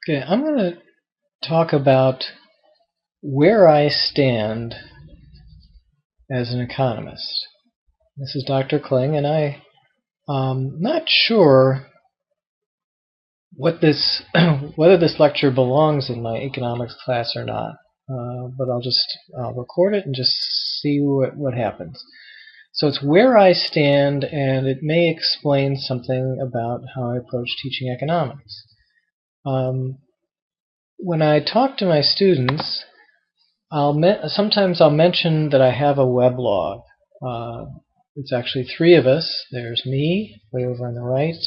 Okay, I'm going to talk about where I stand as an economist. This is Dr. Kling, and I'm not sure what this whether this lecture belongs in my economics class or not, but I'll record it and just see what happens. So it's where I stand, and it may explain something about how I approach teaching economics. When I talk to my students, sometimes I'll mention that I have a weblog. It's actually three of us. There's me, way over on the right,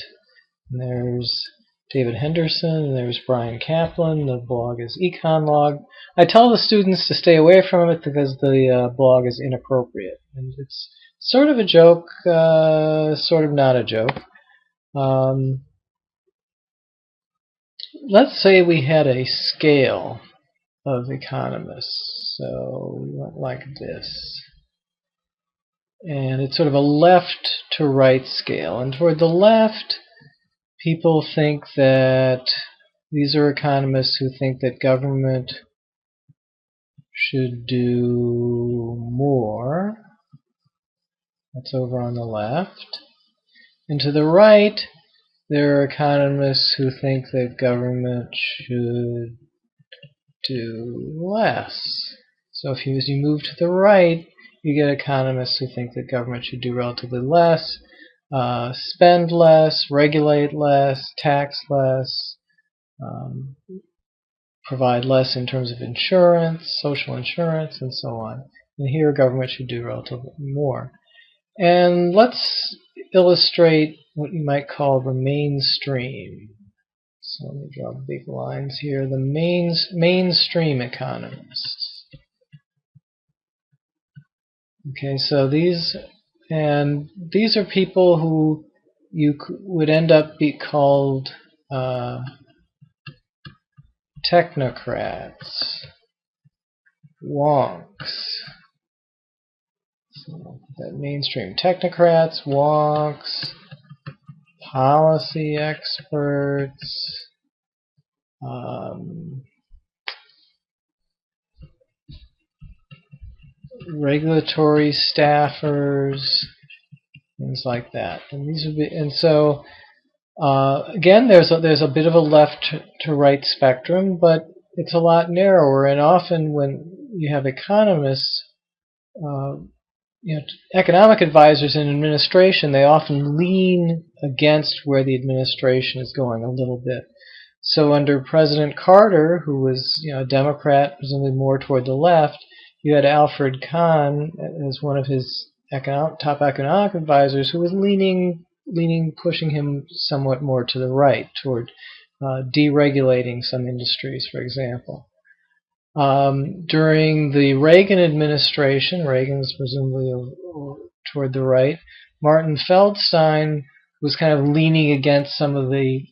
and there's David Henderson, and there's Brian Kaplan. The blog is Econ. I tell the students to stay away from it because the blog is inappropriate. And it's sort of a joke, sort of not a joke. Let's say we had a scale of economists. So we went like this. And it's sort of a left to right scale. And toward the left, people think that these are economists who think that government should do more. That's over on the left. And to the right, there are economists who think that government should do less. So as you move to the right, you get economists who think that government should do relatively less, spend less, regulate less, tax less, provide less in terms of insurance, social insurance, and so on. And here government should do relatively more. And let's illustrate what you might call the mainstream. So let me draw big lines here. The mainstream economists. Okay, so these are people who you would end up be called technocrats, wonks. So that mainstream: technocrats, wonks, policy experts, regulatory staffers, things like that. And these would be, and so again, there's a bit of a left to right spectrum, but it's a lot narrower. And often when you have economists, economic advisors in administration, they often lean against where the administration is going a little bit. So under President Carter, who was a Democrat, presumably more toward the left, you had Alfred Kahn as one of his top economic advisors who was pushing him somewhat more to the right, toward deregulating some industries, for example. During the Reagan administration, Reagan was presumably toward the right, Martin Feldstein was kind of leaning against some of the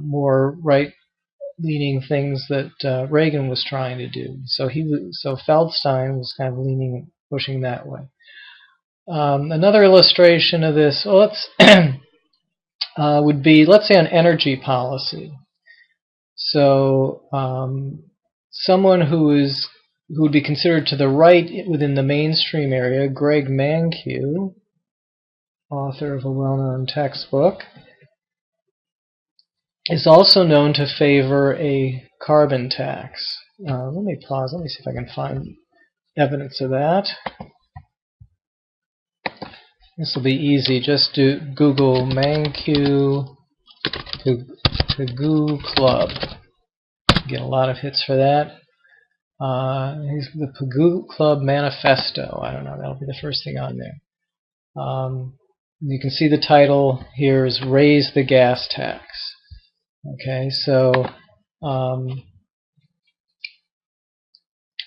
more right-leaning things that Reagan was trying to do. So Feldstein was kind of pushing that way. Another illustration of this, would be, let's say, on energy policy. So someone who would be considered to the right within the mainstream area, Greg Mankiw, author of a well-known textbook, is also known to favor a carbon tax. Let me pause. Let me see if I can find evidence of that. This will be easy. Just do Google Mankiw Pagoo Club. Get a lot of hits for that. Here's the Pagoo Club Manifesto. I don't know. That'll be the first thing on there. You can see the title here is Raise the Gas Tax. Okay, so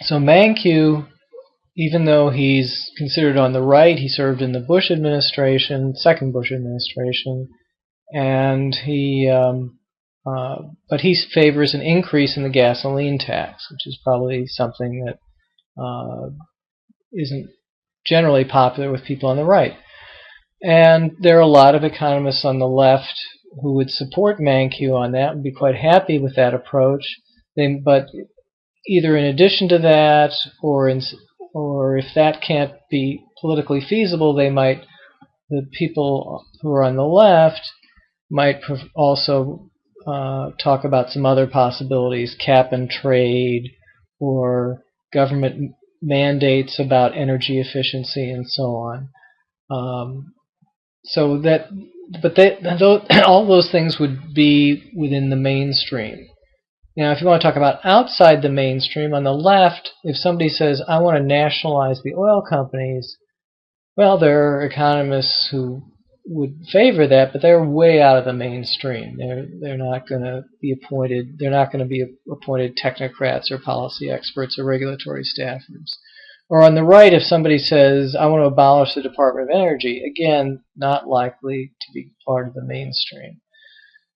Mankiw, even though he's considered on the right, he served in the Bush administration, second Bush administration, and but he favors an increase in the gasoline tax, which is probably something that isn't generally popular with people on the right. And there are a lot of economists on the left who would support Mankiw on that, would be quite happy with that approach. But either in addition to that, or if that can't be politically feasible, the people who are on the left might also talk about some other possibilities, cap and trade, or government mandates about energy efficiency and so on. All those things would be within the mainstream. Now, if you want to talk about outside the mainstream, on the left, if somebody says, I want to nationalize the oil companies, well, there are economists who would favor that, but they're way out of the mainstream. They're not going to be appointed. They're not going to be appointed technocrats or policy experts or regulatory staffers. Or on the right, if somebody says, I want to abolish the Department of Energy, again, not likely to be part of the mainstream.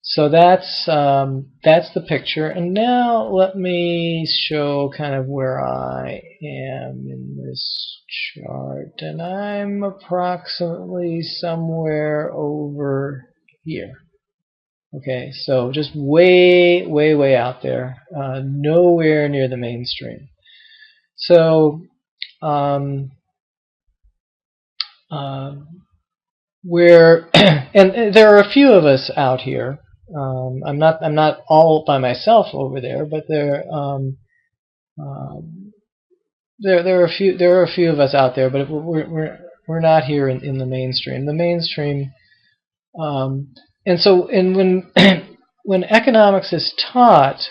So that's the picture. And now let me show kind of where I am in this chart. And I'm approximately somewhere over here. Okay, so just way, way, way out there. Nowhere near the mainstream. So we're and there are a few of us out here. I'm not all by myself over there, but there are a few of us out there, but we're not here in the mainstream. The mainstream, and when when economics is taught,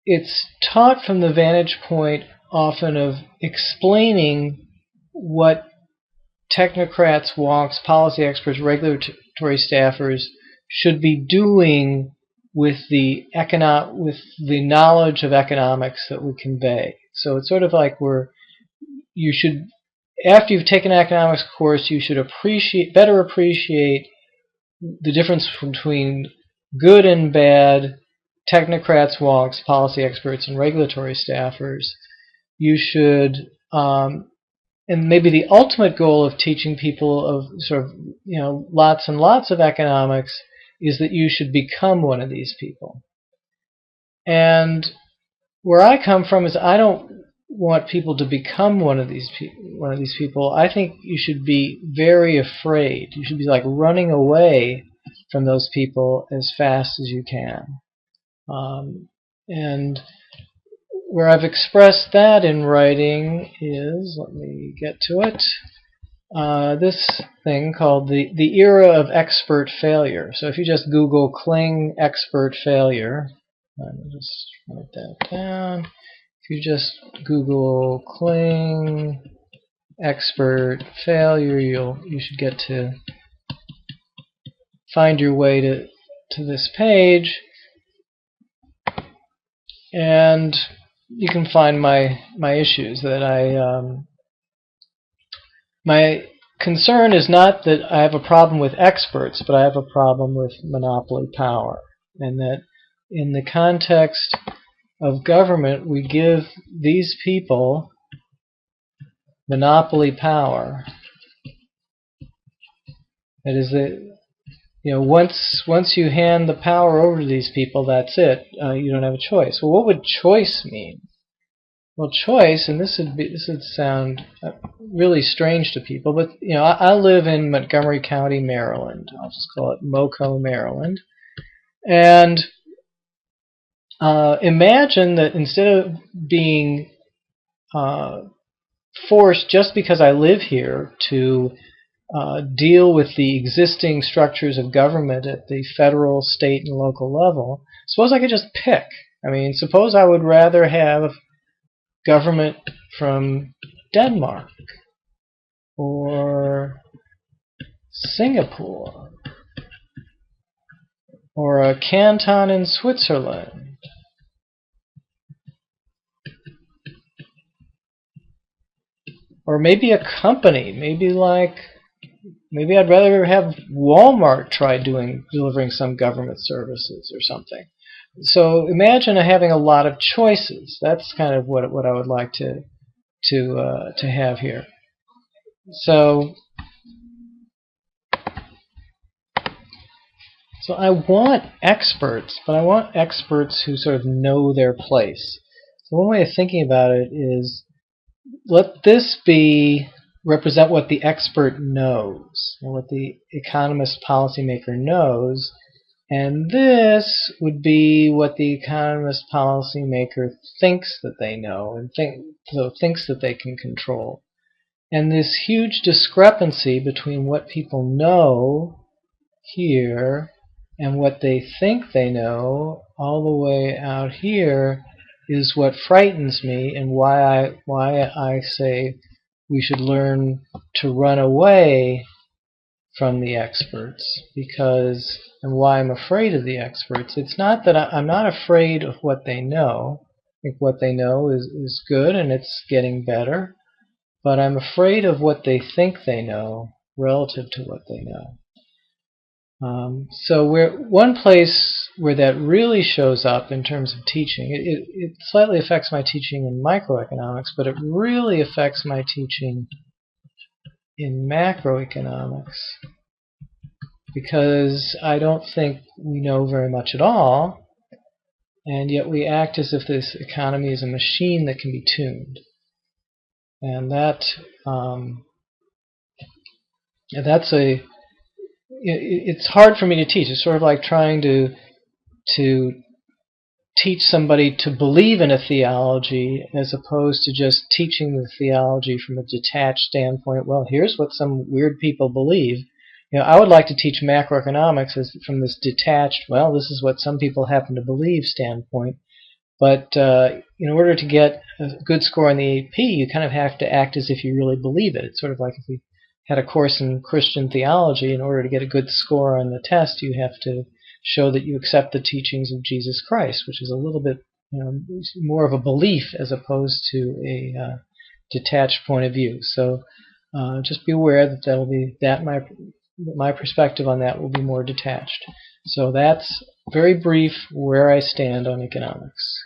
it's taught from the vantage point often of explaining what technocrats, wonks, policy experts, regulatory staffers should be doing with the knowledge of economics that we convey. So it's sort of like you should, after you've taken an economics course, you should better appreciate the difference between good and bad technocrats, wonks, policy experts, and regulatory staffers. You should and maybe the ultimate goal of teaching people of sort of, lots and lots of economics is that you should become one of these people. And where I come from is I don't want people to become one of these people. I think you should be very afraid. You should be like running away from those people as fast as you can. And where I've expressed that in writing is, let me get to it, this thing called the era of expert failure. So if you just Google Kling expert failure, let me just write that down. If you just Google Kling expert failure, you should get to find your way to this page, and you can find my issues that my concern is not that I have a problem with experts, but I have a problem with monopoly power, and that in the context of government we give these people monopoly power. That is once you hand the power over to these people, that's it. You don't have a choice. Well, what would choice mean? Well, choice, and this would sound really strange to people, but I live in Montgomery County, Maryland. I'll just call it MoCo, Maryland. And imagine that instead of being forced just because I live here to deal with the existing structures of government at the federal, state, and local level, suppose I could just pick. I mean, suppose I would rather have government from Denmark or Singapore or a canton in Switzerland. Or maybe a company, maybe I'd rather have Walmart try delivering some government services or something. So imagine having a lot of choices. That's kind of what I would like to have here. So So I want experts, but I want experts who sort of know their place. So one way of thinking about it is, let this represent what the expert knows, and what the economist policymaker knows, and this would be what the economist policymaker thinks that they know, and thinks that they can control. And this huge discrepancy between what people know here and what they think they know all the way out here is what frightens me, and why I say we should learn to run away from the experts, and why I'm afraid of the experts. It's not that I'm not afraid of what they know. I think what they know is good and it's getting better, but I'm afraid of what they think they know relative to what they know. So one place where that really shows up in terms of teaching, it slightly affects my teaching in microeconomics, but it really affects my teaching in macroeconomics, because I don't think we know very much at all, and yet we act as if this economy is a machine that can be tuned. And it's hard for me to teach. It's sort of like trying to teach somebody to believe in a theology as opposed to just teaching the theology from a detached standpoint. Well, here's what some weird people believe. I would like to teach macroeconomics from this detached, well, this is what some people happen to believe standpoint. But in order to get a good score on the AP, you kind of have to act as if you really believe it. It's sort of like if we had a course in Christian theology. In order to get a good score on the test, you have to show that you accept the teachings of Jesus Christ, which is a little bit more of a belief as opposed to a detached point of view. So just be aware that my perspective on that will be more detached. So that's very brief where I stand on economics.